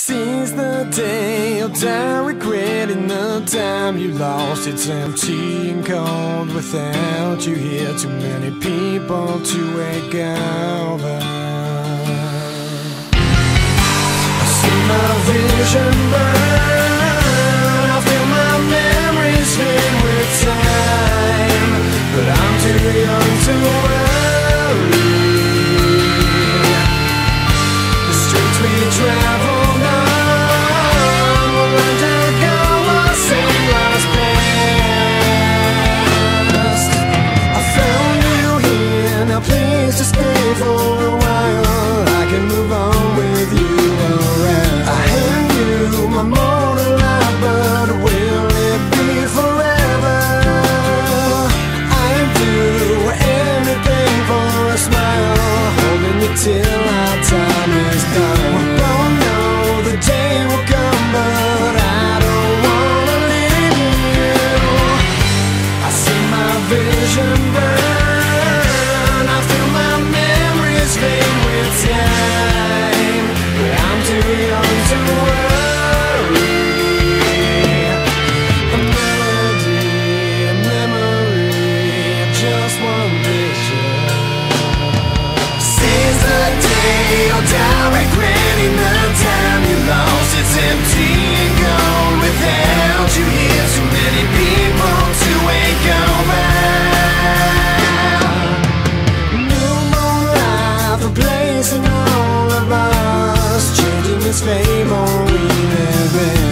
Seize the day, you'll die regretting the time you lost. It's empty and cold without you here. Too many people to wake over. I see my vision burn, I feel my memories fade with time, but I'm too young to worry. The streets we travel for a while, I can move on with you around. I hand you my mortal life, but will it be forever? I'd do anything for a smile, holding you till our time is done. We both know the day will come, but I don't wanna leave you. I see my vision burn, I feel my fade with time, but I'm too young to worry. A melody, a memory of just one vision. Seize the day, you'll die regretting the time you lost. It's empty and gone without you here. Too many people to wake over. Replacing all of us, changing this fame on we live in.